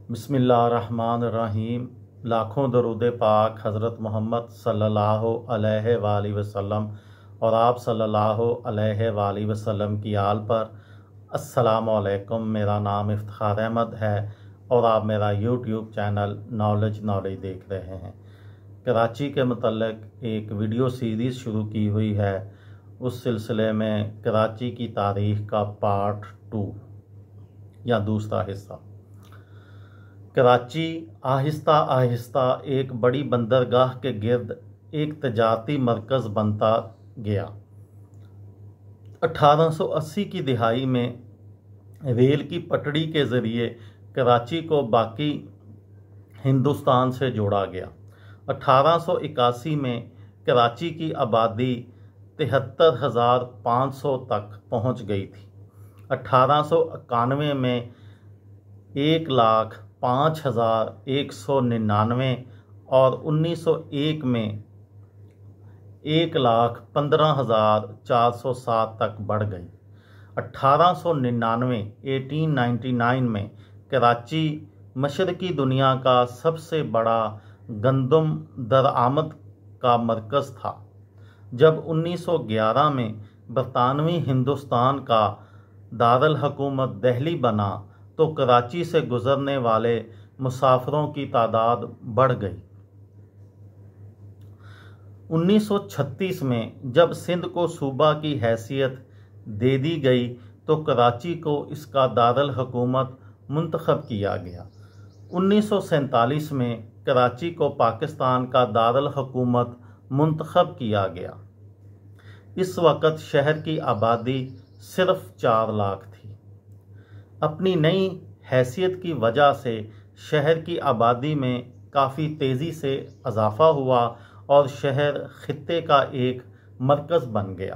बिस्मिल्लाहिर्रहमानिर्रहीम। लाखों दरूद पाक हज़रत मोहम्मद सल्लल्लाहु अलैहि वसल्लम और आप सल्लल्लाहु अलैहि वसल्लम की आल पर। अस्सलामु अलैकुम। मेरा नाम इफ्तिखार अहमद है और आप मेरा यूट्यूब चैनल नॉलेज देख रहे हैं। कराची के मतलब एक वीडियो सीरीज़ शुरू की हुई है। उस सिलसिले में कराची की तारीख़ का पार्ट 2 या दूसरा हिस्सा। कराची आहिस्ता आहिस्ता एक बड़ी बंदरगाह के गिर्द एक तजारती मरकज़ बनता गया। 1880 की दिहाई में रेल की पटड़ी के ज़रिए कराची को बाकी हिंदुस्तान से जोड़ा गया। 1881 में कराची की आबादी 73,500 तक पहुंच गई थी। 1891 में 1,05,199 और 1901 में 1,15,407 तक बढ़ गई। 1899 में कराची मशरकी दुनिया का सबसे बड़ा गंदम दरआमद का मरकज़ था। जब 1911 में बरतानवी हिंदुस्तान का दारुल हुकूमत दिल्ली बना तो कराची से गुजरने वाले मुसाफिरों की तादाद बढ़ गई। 1936 में जब सिंध को सूबा की हैसियत दे दी गई तो कराची को इसका दारुल हुकूमत मुंतखब किया गया। 1947 में कराची को पाकिस्तान का दारुल हुकूमत मुंतखब किया गया। इस वक़्त शहर की आबादी सिर्फ 4 लाख थी। अपनी नई हैसियत की वजह से शहर की आबादी में काफ़ी तेज़ी से इजाफ़ा हुआ और शहर खित्ते का एक मरकज़ बन गया।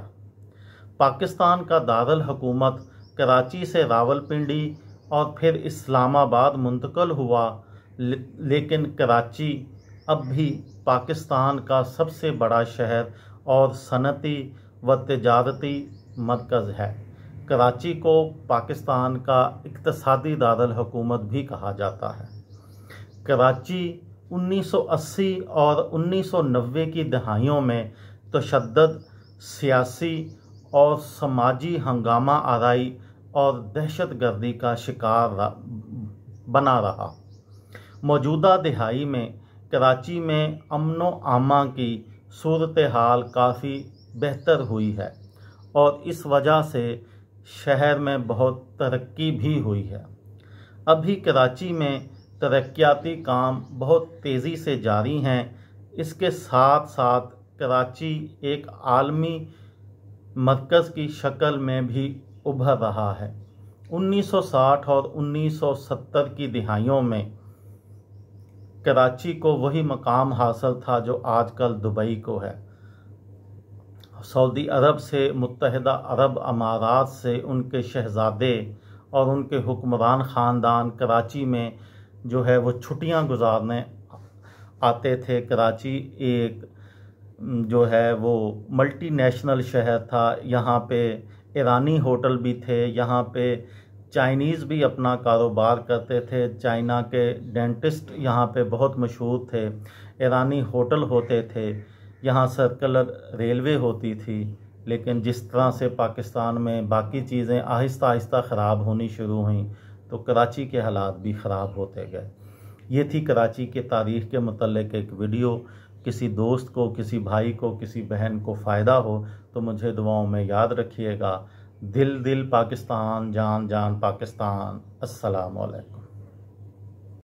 पाकिस्तान का दारुल हुकूमत कराची से रावलपिंडी और फिर इस्लामाबाद मुंतकिल हुआ, लेकिन कराची अब भी पाकिस्तान का सबसे बड़ा शहर और सनती व तिजारती मरकज़ है। कराची को पाकिस्तान का इक़्तिसादी दारुल हुकूमत भी कहा जाता है। कराची 1980 और 1990 की दहाइयों में तशद्दुद, सियासी और समाजी हंगामा आराई और दहशतगर्दी का शिकार बना रहा। मौजूदा दिहाई में कराची में अमनो आमा की सूरत हाल काफ़ी बेहतर हुई है और इस वजह से शहर में बहुत तरक्की भी हुई है। अभी कराची में तरक्याती काम बहुत तेज़ी से जारी हैं। इसके साथ साथ कराची एक आलमी मरकज़ की शक्ल में भी उभर रहा है। 1960 और 1970 की दिहाइयों में कराची को वही मकाम हासिल था जो आजकल दुबई को है। सऊदी अरब से मुत्तहिदा अरब अमारात से उनके शहज़ादे और उनके हुक्मरान ख़ानदान कराची में जो है वो छुट्टियां गुजारने आते थे। कराची एक जो है वो मल्टीनेशनल शहर था। यहाँ पे ईरानी होटल भी थे, यहाँ पे चाइनीज़ भी अपना कारोबार करते थे। चाइना के डेंटिस्ट यहाँ पे बहुत मशहूर थे। ईरानी होटल होते थे, यहाँ सर्कुलर रेलवे होती थी। लेकिन जिस तरह से पाकिस्तान में बाकी चीज़ें आहिस्ता आहिस्ता ख़राब होनी शुरू हुई तो कराची के हालात भी ख़राब होते गए। ये थी कराची के तारीख़ के मुतल्लिक़ एक वीडियो। किसी दोस्त को, किसी भाई को, किसी बहन को फ़ायदा हो तो मुझे दुआओं में याद रखिएगा। दिल दिल पाकिस्तान, जान जान पाकिस्तान। अस्सलामु अलैकुम।